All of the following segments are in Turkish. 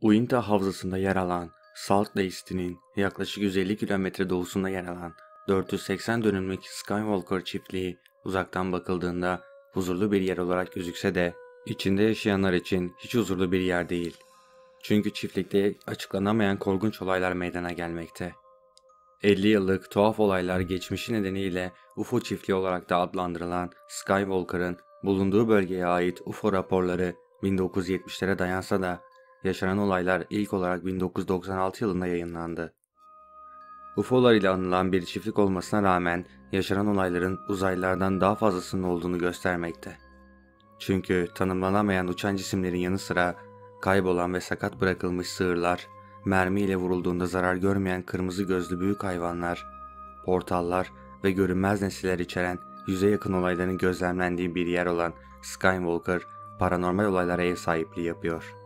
Uinta Havzası'nda yer alan Salt Lake City'nin yaklaşık 150 kilometre doğusunda yer alan 480 dönümlük Skywalker çiftliği uzaktan bakıldığında huzurlu bir yer olarak gözükse de içinde yaşayanlar için hiç huzurlu bir yer değil. Çünkü çiftlikte açıklanamayan korkunç olaylar meydana gelmekte. 50 yıllık tuhaf olaylar geçmişi nedeniyle UFO çiftliği olarak da adlandırılan Skywalker'ın bulunduğu bölgeye ait UFO raporları 1970'lere dayansa da yaşanan olaylar ilk olarak 1996 yılında yayınlandı. UFO'lar ile anılan bir çiftlik olmasına rağmen yaşanan olayların uzaylılardan daha fazlasının olduğunu göstermekte. Çünkü tanımlanamayan uçan cisimlerin yanı sıra kaybolan ve sakat bırakılmış sığırlar, mermiyle vurulduğunda zarar görmeyen kırmızı gözlü büyük hayvanlar, portallar ve görünmez nesneler içeren yüze yakın olayların gözlemlendiği bir yer olan Skywalker, paranormal olaylara ev sahipliği yapıyor.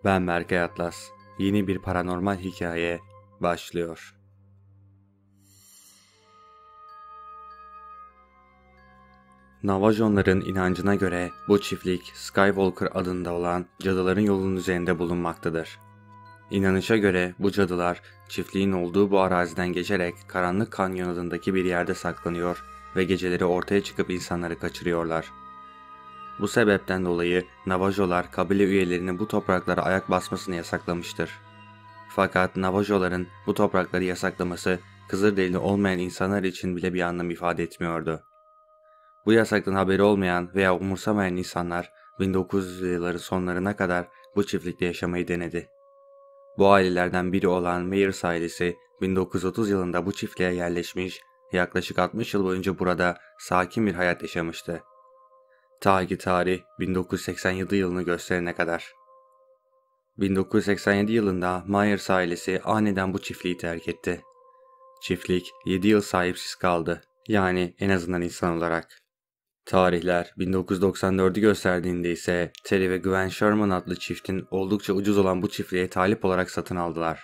Ben Berkay Atlas, yeni bir paranormal hikaye başlıyor. Navajonların inancına göre bu çiftlik Skywalker adında olan cadıların yolunun üzerinde bulunmaktadır. İnanışa göre bu cadılar çiftliğin olduğu bu araziden geçerek Karanlık Kanyon adındaki bir yerde saklanıyor ve geceleri ortaya çıkıp insanları kaçırıyorlar. Bu sebepten dolayı Navajolar kabile üyelerinin bu topraklara ayak basmasını yasaklamıştır. Fakat Navajoların bu toprakları yasaklaması Kızılderili olmayan insanlar için bile bir anlam ifade etmiyordu. Bu yasaktan haberi olmayan veya umursamayan insanlar 1900'lü yılların sonlarına kadar bu çiftlikte yaşamayı denedi. Bu ailelerden biri olan Myers ailesi 1930 yılında bu çiftliğe yerleşmiş, yaklaşık 60 yıl boyunca burada sakin bir hayat yaşamıştı. Ta ki tarih 1987 yılını gösterene kadar. 1987 yılında Myers ailesi aniden bu çiftliği terk etti. Çiftlik 7 yıl sahipsiz kaldı, yani en azından insan olarak. Tarihler 1994'ü gösterdiğinde ise Terry ve Gwen Sherman adlı çiftin oldukça ucuz olan bu çiftliğe talip olarak satın aldılar.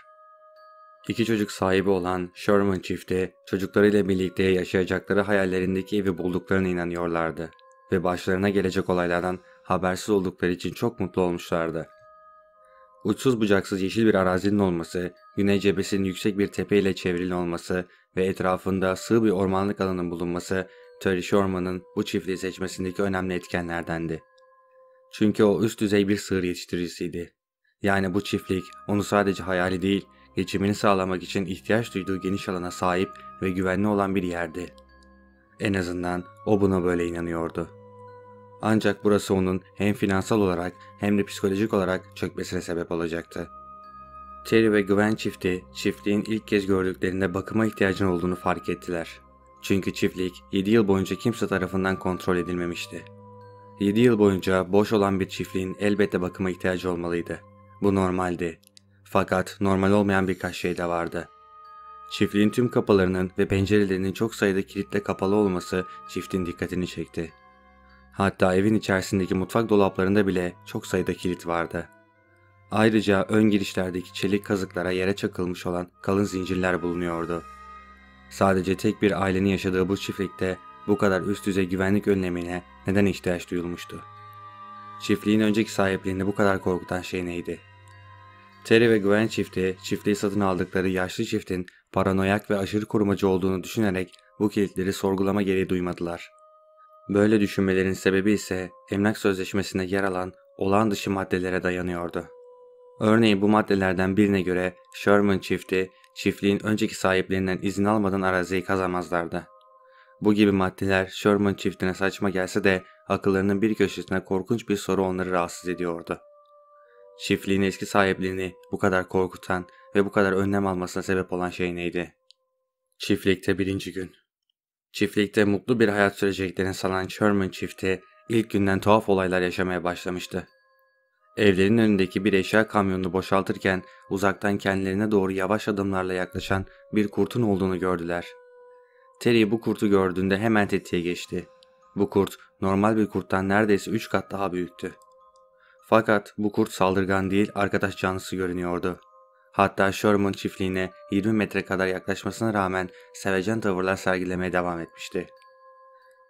İki çocuk sahibi olan Sherman çifti çocuklarıyla birlikte yaşayacakları hayallerindeki evi bulduklarına inanıyorlardı ve başlarına gelecek olaylardan habersiz oldukları için çok mutlu olmuşlardı. Uçsuz bucaksız yeşil bir arazinin olması, güney cephesinin yüksek bir tepeyle çevrili olması ve etrafında sığ bir ormanlık alanın bulunması Terry Sherman'ın bu çiftliği seçmesindeki önemli etkenlerdendi. Çünkü o üst düzey bir sığır yetiştiricisiydi. Yani bu çiftlik onu sadece hayali değil, geçimini sağlamak için ihtiyaç duyduğu geniş alana sahip ve güvenli olan bir yerdi. En azından o buna böyle inanıyordu. Ancak burası onun hem finansal olarak hem de psikolojik olarak çökmesine sebep olacaktı. Terry ve Gwen çifti çiftliğin ilk kez gördüklerinde bakıma ihtiyacının olduğunu fark ettiler. Çünkü çiftlik 7 yıl boyunca kimse tarafından kontrol edilmemişti. 7 yıl boyunca boş olan bir çiftliğin elbette bakıma ihtiyacı olmalıydı. Bu normaldi. Fakat normal olmayan birkaç şey de vardı. Çiftliğin tüm kapılarının ve pencerelerinin çok sayıda kilitle kapalı olması çiftin dikkatini çekti. Hatta evin içerisindeki mutfak dolaplarında bile çok sayıda kilit vardı. Ayrıca ön girişlerdeki çelik kazıklara yere çakılmış olan kalın zincirler bulunuyordu. Sadece tek bir ailenin yaşadığı bu çiftlikte bu kadar üst düzey güvenlik önlemine neden ihtiyaç duyulmuştu? Çiftliğin önceki sahiplerini bu kadar korkutan şey neydi? Terry ve Gwen çifti, çiftliği satın aldıkları yaşlı çiftin paranoyak ve aşırı korumacı olduğunu düşünerek bu kilitleri sorgulama gereği duymadılar. Böyle düşünmelerin sebebi ise emlak sözleşmesinde yer alan olağan dışı maddelere dayanıyordu. Örneğin bu maddelerden birine göre Sherman çifti, çiftliğin önceki sahiplerinden izin almadan araziyi kazamazlardı. Bu gibi maddeler Sherman çiftine saçma gelse de akıllarının bir köşesine korkunç bir soru onları rahatsız ediyordu. Çiftliğin eski sahiplerini bu kadar korkutan ve bu kadar önlem almasına sebep olan şey neydi? Çiftlikte birinci gün. Çiftlikte mutlu bir hayat süreceklerini sanan Sherman çifti ilk günden tuhaf olaylar yaşamaya başlamıştı. Evlerin önündeki bir eşya kamyonunu boşaltırken uzaktan kendilerine doğru yavaş adımlarla yaklaşan bir kurtun olduğunu gördüler. Terry bu kurtu gördüğünde hemen tetiğe geçti. Bu kurt normal bir kurttan neredeyse 3 kat daha büyüktü. Fakat bu kurt saldırgan değil, arkadaş canlısı görünüyordu. Hatta Sherman çiftliğine 20 metre kadar yaklaşmasına rağmen sevecen tavırlar sergilemeye devam etmişti.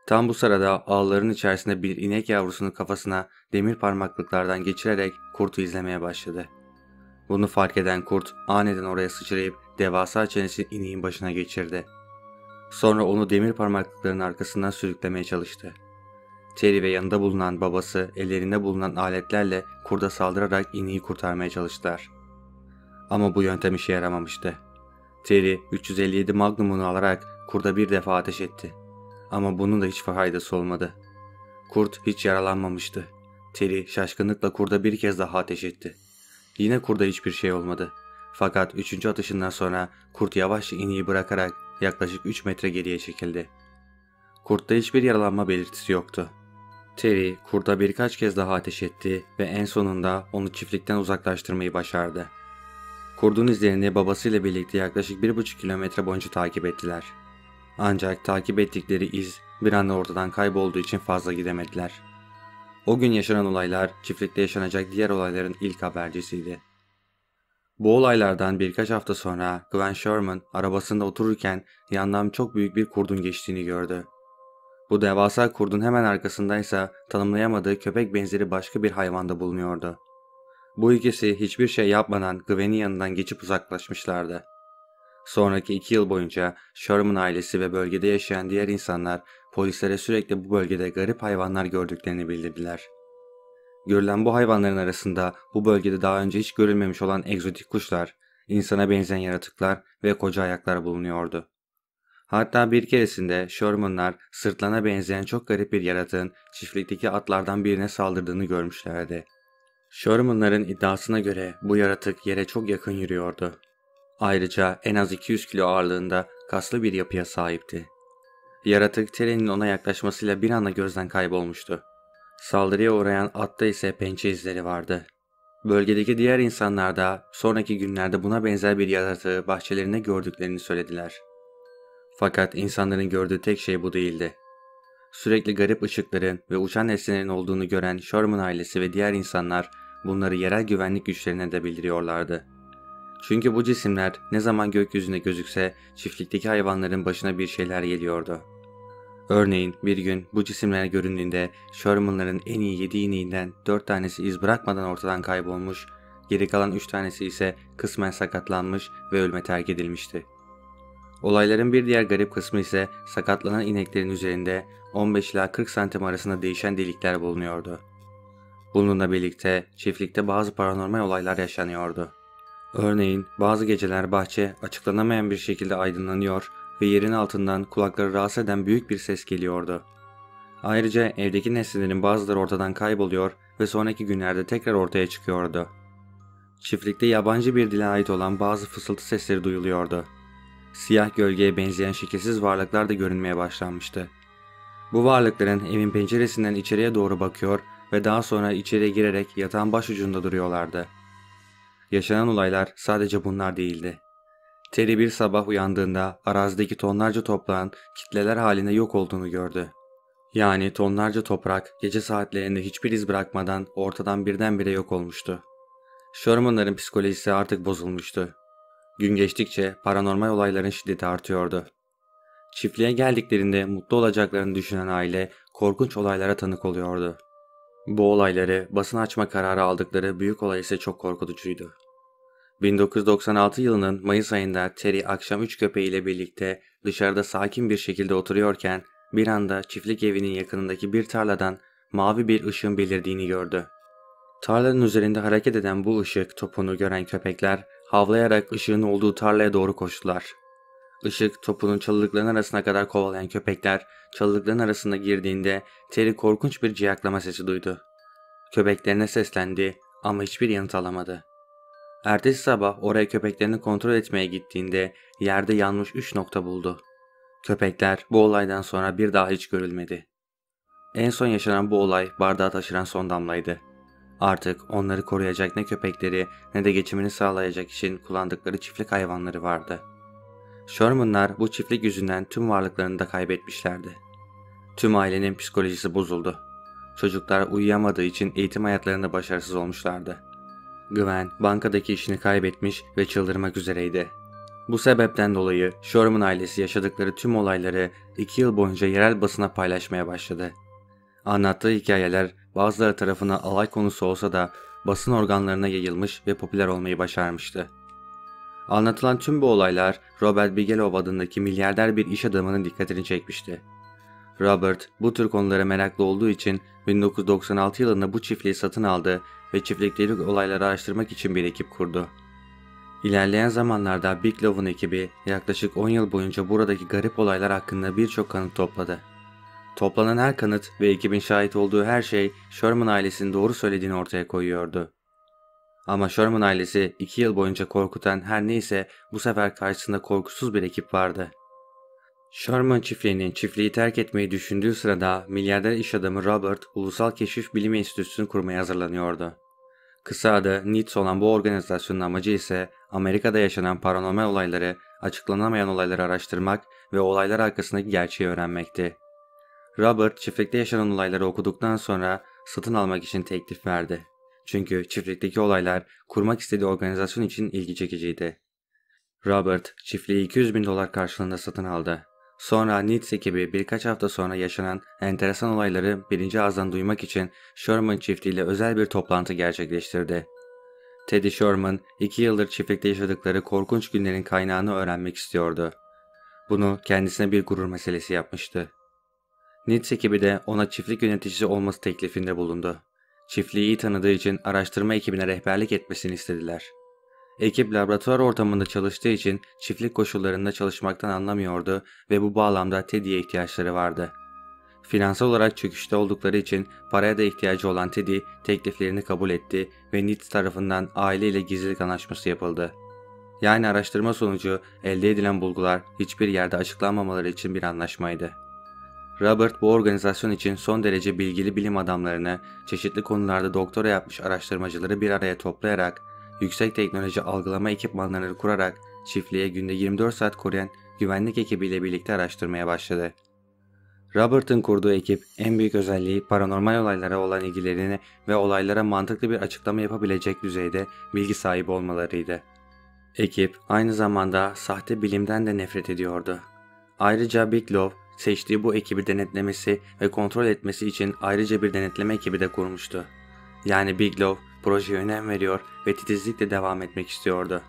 Tam bu sırada ağların içerisinde bir inek yavrusunu kafasına demir parmaklıklardan geçirerek kurtu izlemeye başladı. Bunu fark eden kurt aniden oraya sıçrayıp devasa çenesi ineğin başına geçirdi. Sonra onu demir parmaklıkların arkasından sürüklemeye çalıştı. Terry ve yanında bulunan babası ellerinde bulunan aletlerle kurda saldırarak ineği kurtarmaya çalıştılar. Ama bu yöntem işe yaramamıştı. Terry 357 Magnum'unu alarak kurda bir defa ateş etti. Ama bunun da hiç faydası olmadı. Kurt hiç yaralanmamıştı. Terry şaşkınlıkla kurda bir kez daha ateş etti. Yine kurda hiçbir şey olmadı. Fakat 3. atışından sonra kurt yavaşça ineği bırakarak yaklaşık 3 metre geriye çekildi. Kurtta hiçbir yaralanma belirtisi yoktu. Terry kurda birkaç kez daha ateş etti ve en sonunda onu çiftlikten uzaklaştırmayı başardı. Kurdun izlerini babasıyla birlikte yaklaşık 1,5 kilometre boyunca takip ettiler. Ancak takip ettikleri iz bir anda ortadan kaybolduğu için fazla gidemediler. O gün yaşanan olaylar çiftlikte yaşanacak diğer olayların ilk habercisiydi. Bu olaylardan birkaç hafta sonra Gwen Sherman arabasında otururken yandan çok büyük bir kurdun geçtiğini gördü. Bu devasa kurdun hemen arkasındaysa tanımlayamadığı köpek benzeri başka bir hayvanda bulunuyordu. Bu ikisi hiçbir şey yapmadan Gwen'in yanından geçip uzaklaşmışlardı. Sonraki 2 yıl boyunca Sherman ailesi ve bölgede yaşayan diğer insanlar polislere sürekli bu bölgede garip hayvanlar gördüklerini bildirdiler. Görülen bu hayvanların arasında bu bölgede daha önce hiç görülmemiş olan egzotik kuşlar, insana benzeyen yaratıklar ve koca ayaklar bulunuyordu. Hatta bir keresinde Shermanlar sırtlana benzeyen çok garip bir yaratığın çiftlikteki atlardan birine saldırdığını görmüşlerdi. Shermanların iddiasına göre bu yaratık yere çok yakın yürüyordu. Ayrıca en az 200 kilo ağırlığında kaslı bir yapıya sahipti. Yaratık Terry'nin ona yaklaşmasıyla bir anda gözden kaybolmuştu. Saldırıya uğrayan atta ise pençe izleri vardı. Bölgedeki diğer insanlar da sonraki günlerde buna benzer bir yaratığı bahçelerinde gördüklerini söylediler. Fakat insanların gördüğü tek şey bu değildi. Sürekli garip ışıkların ve uçan nesnelerin olduğunu gören Sherman ailesi ve diğer insanlar bunları yerel güvenlik güçlerine de bildiriyorlardı. Çünkü bu cisimler ne zaman gökyüzünde gözükse çiftlikteki hayvanların başına bir şeyler geliyordu. Örneğin bir gün bu cisimler göründüğünde Sherman'ların en iyi 7 ineğinden 4 tanesi iz bırakmadan ortadan kaybolmuş, geri kalan 3 tanesi ise kısmen sakatlanmış ve ölüme terk edilmişti. Olayların bir diğer garip kısmı ise sakatlanan ineklerin üzerinde 15 ila 40 santim arasında değişen delikler bulunuyordu. Bununla birlikte çiftlikte bazı paranormal olaylar yaşanıyordu. Örneğin bazı geceler bahçe açıklanamayan bir şekilde aydınlanıyor ve yerin altından kulakları rahatsız eden büyük bir ses geliyordu. Ayrıca evdeki nesnelerin bazıları ortadan kayboluyor ve sonraki günlerde tekrar ortaya çıkıyordu. Çiftlikte yabancı bir dile ait olan bazı fısıltı sesleri duyuluyordu. Siyah gölgeye benzeyen şekilsiz varlıklar da görünmeye başlanmıştı. Bu varlıkların evin penceresinden içeriye doğru bakıyor ve daha sonra içeriye girerek yatağın başucunda duruyorlardı. Yaşanan olaylar sadece bunlar değildi. Terry bir sabah uyandığında arazideki tonlarca toprağın kitleler halinde yok olduğunu gördü. Yani tonlarca toprak gece saatlerinde hiçbir iz bırakmadan ortadan birdenbire yok olmuştu. Sherman'ların psikolojisi artık bozulmuştu. Gün geçtikçe paranormal olayların şiddeti artıyordu. Çiftliğe geldiklerinde mutlu olacaklarını düşünen aile korkunç olaylara tanık oluyordu. Bu olayları basın açma kararı aldıkları büyük olay ise çok korkutucuydu. 1996 yılının Mayıs ayında Terry akşam 3 köpeğiyle birlikte dışarıda sakin bir şekilde oturuyorken bir anda çiftlik evinin yakınındaki bir tarladan mavi bir ışığın belirdiğini gördü. Tarlanın üzerinde hareket eden bu ışık topunu gören köpekler havlayarak ışığın olduğu tarlaya doğru koştular. Işık topunun çalılıkların arasına kadar kovalayan köpekler çalılıkların arasına girdiğinde Terry korkunç bir ciyaklama sesi duydu. Köpeklerine seslendi ama hiçbir yanıt alamadı. Ertesi sabah oraya köpeklerini kontrol etmeye gittiğinde yerde yanmış 3 nokta buldu. Köpekler bu olaydan sonra bir daha hiç görülmedi. En son yaşanan bu olay bardağı taşıran son damlaydı. Artık onları koruyacak ne köpekleri ne de geçimini sağlayacak için kullandıkları çiftlik hayvanları vardı. Shermanlar bu çiftlik yüzünden tüm varlıklarını da kaybetmişlerdi. Tüm ailenin psikolojisi bozuldu. Çocuklar uyuyamadığı için eğitim hayatlarında başarısız olmuşlardı. Gwen bankadaki işini kaybetmiş ve çıldırmak üzereydi. Bu sebepten dolayı Sherman ailesi yaşadıkları tüm olayları 2 yıl boyunca yerel basına paylaşmaya başladı. Anlattığı hikayeler bazıları tarafından alay konusu olsa da basın organlarına yayılmış ve popüler olmayı başarmıştı. Anlatılan tüm bu olaylar Robert Bigelow adındaki milyarder bir iş adamının dikkatini çekmişti. Robert bu tür konulara meraklı olduğu için 1996 yılında bu çiftliği satın aldı ve çiftlikteki olayları araştırmak için bir ekip kurdu. İlerleyen zamanlarda Bigelow'un ekibi yaklaşık 10 yıl boyunca buradaki garip olaylar hakkında birçok kanıt topladı. Toplanan her kanıt ve ekibin şahit olduğu her şey Sherman ailesinin doğru söylediğini ortaya koyuyordu. Ama Sherman ailesi 2 yıl boyunca korkutan her neyse bu sefer karşısında korkusuz bir ekip vardı. Sherman çiftliğinin çiftliği terk etmeyi düşündüğü sırada milyarder iş adamı Robert Ulusal Keşif Bilim Enstitüsü'nü kurmaya hazırlanıyordu. Kısa adı NITS olan bu organizasyonun amacı ise Amerika'da yaşanan paranormal olayları, açıklanamayan olayları araştırmak ve olaylar arkasındaki gerçeği öğrenmekti. Robert çiftlikte yaşanan olayları okuduktan sonra satın almak için teklif verdi. Çünkü çiftlikteki olaylar kurmak istediği organizasyon için ilgi çekiciydi. Robert çiftliği $200.000 karşılığında satın aldı. Sonra NITS ekibi birkaç hafta sonra yaşanan enteresan olayları birinci ağızdan duymak için Sherman çiftliğiyle özel bir toplantı gerçekleştirdi. Teddy Sherman 2 yıldır çiftlikte yaşadıkları korkunç günlerin kaynağını öğrenmek istiyordu. Bunu kendisine bir gurur meselesi yapmıştı. NITS ekibi de ona çiftlik yöneticisi olması teklifinde bulundu. Çiftliği iyi tanıdığı için araştırma ekibine rehberlik etmesini istediler. Ekip laboratuvar ortamında çalıştığı için çiftlik koşullarında çalışmaktan anlamıyordu ve bu bağlamda Teddy'ye ihtiyaçları vardı. Finansal olarak çöküşte oldukları için paraya da ihtiyacı olan Teddy tekliflerini kabul etti ve NITS tarafından aileyle gizlilik anlaşması yapıldı. Yani araştırma sonucu elde edilen bulgular hiçbir yerde açıklanmamaları için bir anlaşmaydı. Robert bu organizasyon için son derece bilgili bilim adamlarını, çeşitli konularda doktora yapmış araştırmacıları bir araya toplayarak, yüksek teknoloji algılama ekipmanlarını kurarak çiftliğe günde 24 saat koruyan güvenlik ekibiyle birlikte araştırmaya başladı. Robert'ın kurduğu ekip en büyük özelliği paranormal olaylara olan ilgilerini ve olaylara mantıklı bir açıklama yapabilecek düzeyde bilgi sahibi olmalarıydı. Ekip aynı zamanda sahte bilimden de nefret ediyordu. Ayrıca Bigelow seçtiği bu ekibi denetlemesi ve kontrol etmesi için ayrıca bir denetleme ekibi de kurmuştu. Yani Bigelow projeye önem veriyor ve titizlikle devam etmek istiyordu.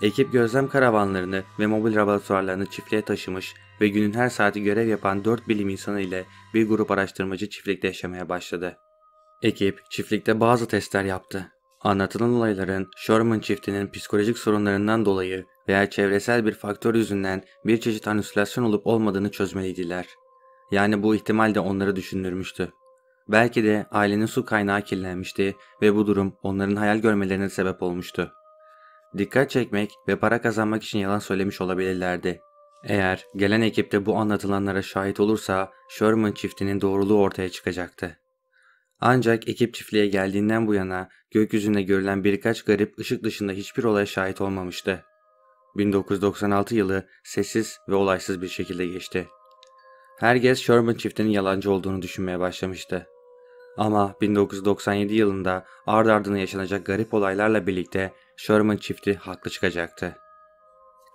Ekip gözlem karavanlarını ve mobil laboratuvarlarını çiftliğe taşımış ve günün her saati görev yapan 4 bilim insanı ile bir grup araştırmacı çiftlikte yaşamaya başladı. Ekip çiftlikte bazı testler yaptı. Anlatılan olayların Sherman çiftinin psikolojik sorunlarından dolayı veya çevresel bir faktör yüzünden bir çeşit halüsinasyon olup olmadığını çözmeliydiler. Yani bu ihtimal de onları düşündürmüştü. Belki de ailenin su kaynağı kirlenmişti ve bu durum onların hayal görmelerine sebep olmuştu. Dikkat çekmek ve para kazanmak için yalan söylemiş olabilirlerdi. Eğer gelen ekipte bu anlatılanlara şahit olursa Sherman çiftinin doğruluğu ortaya çıkacaktı. Ancak ekip çiftliğe geldiğinden bu yana gökyüzünde görülen birkaç garip ışık dışında hiçbir olaya şahit olmamıştı. 1996 yılı sessiz ve olaysız bir şekilde geçti. Herkes Sherman çiftinin yalancı olduğunu düşünmeye başlamıştı. Ama 1997 yılında ard ardına yaşanacak garip olaylarla birlikte Sherman çifti haklı çıkacaktı.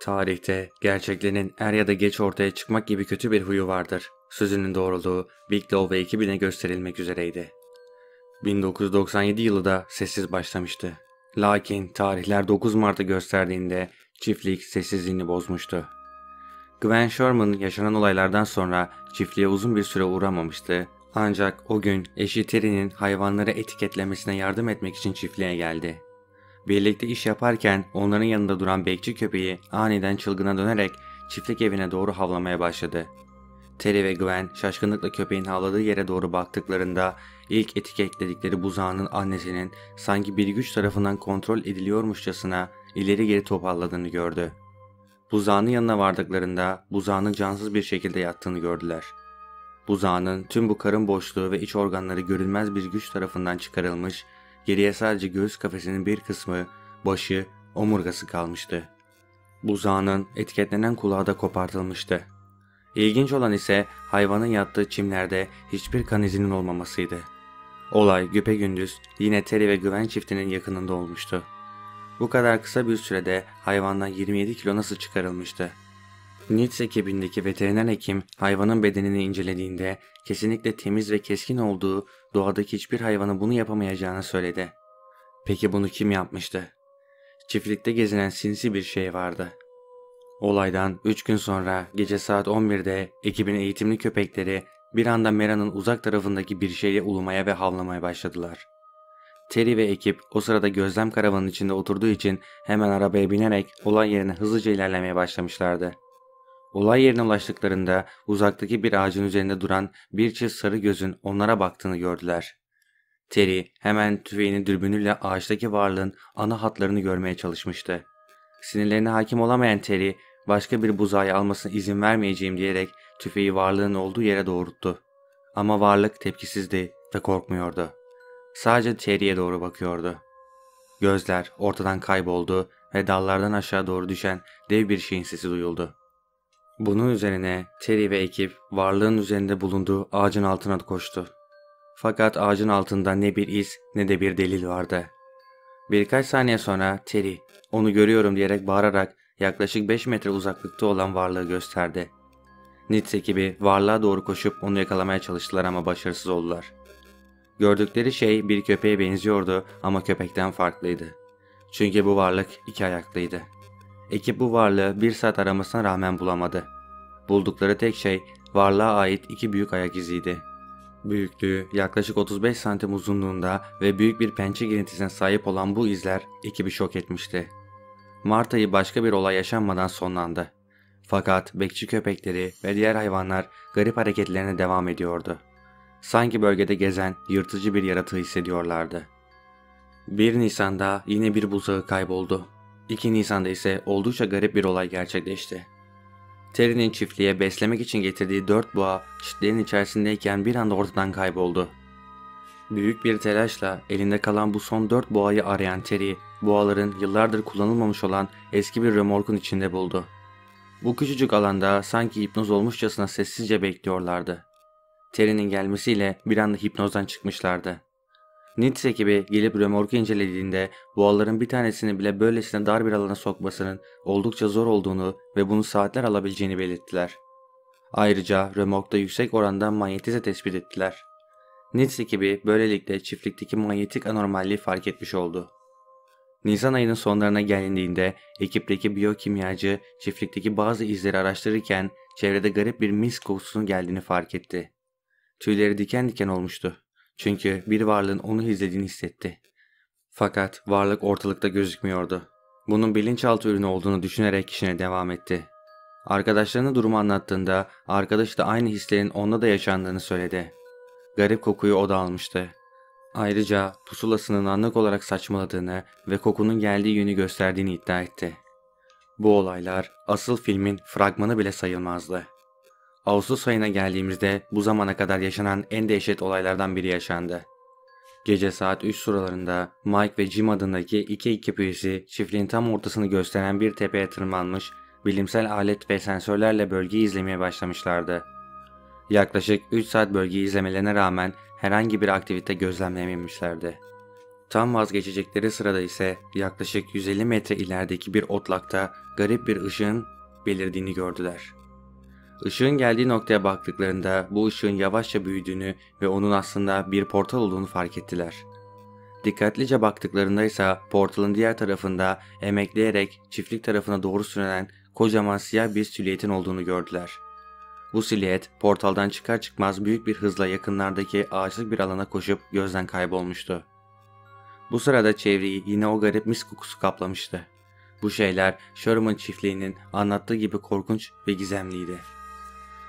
Tarihte gerçeklerin er ya da geç ortaya çıkmak gibi kötü bir huyu vardır. Sözünün doğruluğu Bigelow ve ekibine gösterilmek üzereydi. 1997 yılı da sessiz başlamıştı. Lakin tarihler 9 Mart'ı gösterdiğinde çiftlik sessizliğini bozmuştu. Gwen Sherman yaşanan olaylardan sonra çiftliğe uzun bir süre uğramamıştı. Ancak o gün eşi Terry'nin hayvanları etiketlemesine yardım etmek için çiftliğe geldi. Birlikte iş yaparken onların yanında duran bekçi köpeği aniden çılgına dönerek çiftlik evine doğru havlamaya başladı. Terry ve Gwen şaşkınlıkla köpeğin havladığı yere doğru baktıklarında ilk etiketledikleri buzağının annesinin sanki bir güç tarafından kontrol ediliyormuşçasına ileri geri topalladığını gördü. Buzağının yanına vardıklarında buzağının cansız bir şekilde yattığını gördüler. Buzağının tüm bu karın boşluğu ve iç organları görünmez bir güç tarafından çıkarılmış, geriye sadece göğüs kafesinin bir kısmı, başı, omurgası kalmıştı. Buzağının etiketlenen kulağı da kopartılmıştı. İlginç olan ise hayvanın yattığı çimlerde hiçbir kan izinin olmamasıydı. Olay güpegündüz yine Terry ve Gwen çiftinin yakınında olmuştu. Bu kadar kısa bir sürede hayvandan 27 kilo nasıl çıkarılmıştı? Nits ekibindeki veteriner hekim hayvanın bedenini incelediğinde kesinlikle temiz ve keskin olduğu, doğadaki hiçbir hayvanın bunu yapamayacağını söyledi. Peki bunu kim yapmıştı? Çiftlikte gezinen sinsi bir şey vardı. Olaydan 3 gün sonra gece saat 11'de ekibin eğitimli köpekleri bir anda meranın uzak tarafındaki bir şeyle ulumaya ve havlamaya başladılar. Terry ve ekip o sırada gözlem karavanın içinde oturduğu için hemen arabaya binerek olay yerine hızlıca ilerlemeye başlamışlardı. Olay yerine ulaştıklarında uzaktaki bir ağacın üzerinde duran bir çift sarı gözün onlara baktığını gördüler. Terry hemen tüfeğini dürbünüyle ağaçtaki varlığın ana hatlarını görmeye çalışmıştı. Sinirlerine hakim olamayan Terry, başka bir buzağı almasına izin vermeyeceğim diyerek tüfeği varlığın olduğu yere doğrulttu. Ama varlık tepkisizdi ve korkmuyordu. Sadece Terry'e doğru bakıyordu. Gözler ortadan kayboldu ve dallardan aşağı doğru düşen dev bir şeyin sesi duyuldu. Bunun üzerine Terry ve ekip varlığın üzerinde bulunduğu ağacın altına koştu. Fakat ağacın altında ne bir iz ne de bir delil vardı. Birkaç saniye sonra Terry, "Onu görüyorum" diyerek bağırarak yaklaşık 5 metre uzaklıkta olan varlığı gösterdi. Nits ekibi varlığa doğru koşup onu yakalamaya çalıştılar ama başarısız oldular. Gördükleri şey bir köpeğe benziyordu ama köpekten farklıydı. Çünkü bu varlık 2 ayaklıydı. Ekip bu varlığı 1 saat aramasına rağmen bulamadı. Buldukları tek şey varlığa ait 2 büyük ayak iziydi. Büyüklüğü yaklaşık 35 santim uzunluğunda ve büyük bir pençe girintisine sahip olan bu izler ekibi şok etmişti. Mart ayı başka bir olay yaşanmadan sonlandı. Fakat bekçi köpekleri ve diğer hayvanlar garip hareketlerine devam ediyordu. Sanki bölgede gezen yırtıcı bir yaratığı hissediyorlardı. 1 Nisan'da yine bir buzağı kayboldu. 2 Nisan'da ise oldukça garip bir olay gerçekleşti. Terry'nin çiftliğe beslemek için getirdiği 4 boğa çitlerin içerisindeyken bir anda ortadan kayboldu. Büyük bir telaşla elinde kalan bu son 4 boğayı arayan Terry, boğaların yıllardır kullanılmamış olan eski bir römorkun içinde buldu. Bu küçücük alanda sanki hipnoz olmuşçasına sessizce bekliyorlardı. Terry'nin gelmesiyle bir anda hipnozdan çıkmışlardı. Nits ekibi gelip römorku incelediğinde boğaların bir tanesini bile böylesine dar bir alana sokmasının oldukça zor olduğunu ve bunu saatler alabileceğini belirttiler. Ayrıca römorkta yüksek oranda manyetize tespit ettiler. Nits ekibi böylelikle çiftlikteki manyetik anormalliği fark etmiş oldu. Nisan ayının sonlarına gelindiğinde ekipteki biyokimyacı çiftlikteki bazı izleri araştırırken çevrede garip bir mis kokusunun geldiğini fark etti. Tüyleri diken diken olmuştu. Çünkü bir varlığın onu izlediğini hissetti. Fakat varlık ortalıkta gözükmüyordu. Bunun bilinçaltı ürünü olduğunu düşünerek işine devam etti. Arkadaşlarına durumu anlattığında arkadaş da aynı hislerin onda da yaşandığını söyledi. Garip kokuyu o da almıştı. Ayrıca pusulasının anlık olarak saçmaladığını ve kokunun geldiği yönü gösterdiğini iddia etti. Bu olaylar asıl filmin fragmanı bile sayılmazdı. Ağustos ayına geldiğimizde bu zamana kadar yaşanan en dehşet olaylardan biri yaşandı. Gece saat 3 sıralarında Mike ve Jim adındaki 2 ekip üyesi çiftliğin tam ortasını gösteren bir tepeye tırmanmış, bilimsel alet ve sensörlerle bölgeyi izlemeye başlamışlardı. Yaklaşık 3 saat bölgeyi izlemelerine rağmen herhangi bir aktivite gözlemlememişlerdi. Tam vazgeçecekleri sırada ise yaklaşık 150 metre ilerideki bir otlakta garip bir ışığın belirdiğini gördüler. Işığın geldiği noktaya baktıklarında bu ışığın yavaşça büyüdüğünü ve onun aslında bir portal olduğunu fark ettiler. Dikkatlice baktıklarında ise portalın diğer tarafında emekleyerek çiftlik tarafına doğru sürünen kocaman siyah bir silüetin olduğunu gördüler. Bu silüet portaldan çıkar çıkmaz büyük bir hızla yakınlardaki ağaçlık bir alana koşup gözden kaybolmuştu. Bu sırada çevreyi yine o garip mis kokusu kaplamıştı. Bu şeyler Sherman çiftliğinin anlattığı gibi korkunç ve gizemliydi.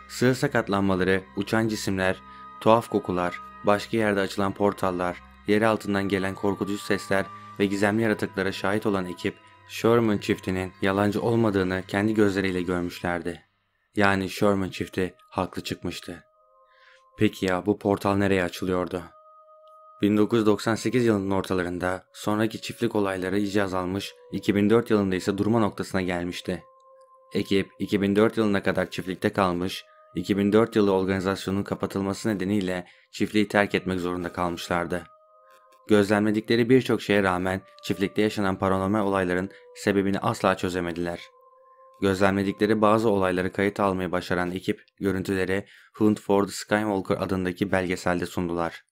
Sığ sakatlanmaları, uçan cisimler, tuhaf kokular, başka yerde açılan portallar, yer altından gelen korkutucu sesler ve gizemli yaratıklara şahit olan ekip, Sherman çiftinin yalancı olmadığını kendi gözleriyle görmüşlerdi. Yani Sherman çifti haklı çıkmıştı. Peki ya bu portal nereye açılıyordu? 1998 yılının ortalarında sonraki çiftlik olayları iyice azalmış, 2004 yılında ise durma noktasına gelmişti. Ekip 2004 yılına kadar çiftlikte kalmış, 2004 yılı organizasyonun kapatılması nedeniyle çiftliği terk etmek zorunda kalmışlardı. Gözlemledikleri birçok şeye rağmen çiftlikte yaşanan paranormal olayların sebebini asla çözemediler. Gözlemledikleri bazı olayları kayıt almayı başaran ekip görüntüleri Hunt for the Skywalker adındaki belgeselde sundular.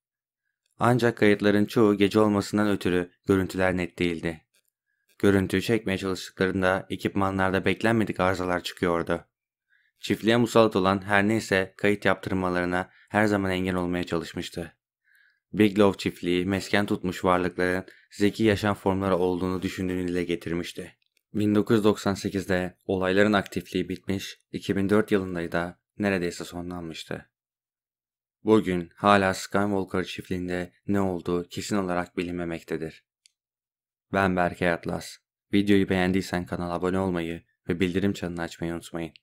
Ancak kayıtların çoğu gece olmasından ötürü görüntüler net değildi. Görüntü çekmeye çalıştıklarında ekipmanlarda beklenmedik arızalar çıkıyordu. Çiftliğe musallat olan her neyse kayıt yaptırmalarına her zaman engel olmaya çalışmıştı. Bigelow çiftliği mesken tutmuş varlıkların zeki yaşam formları olduğunu düşündüğünü dile getirmişti. 1998'de olayların aktifliği bitmiş, 2004 yılında da neredeyse sonlanmıştı. Bugün hala Skywalker çiftliğinde ne olduğu kesin olarak bilinmemektedir. Ben Berkay Atlas. Videoyu beğendiysen kanala abone olmayı ve bildirim çanını açmayı unutmayın.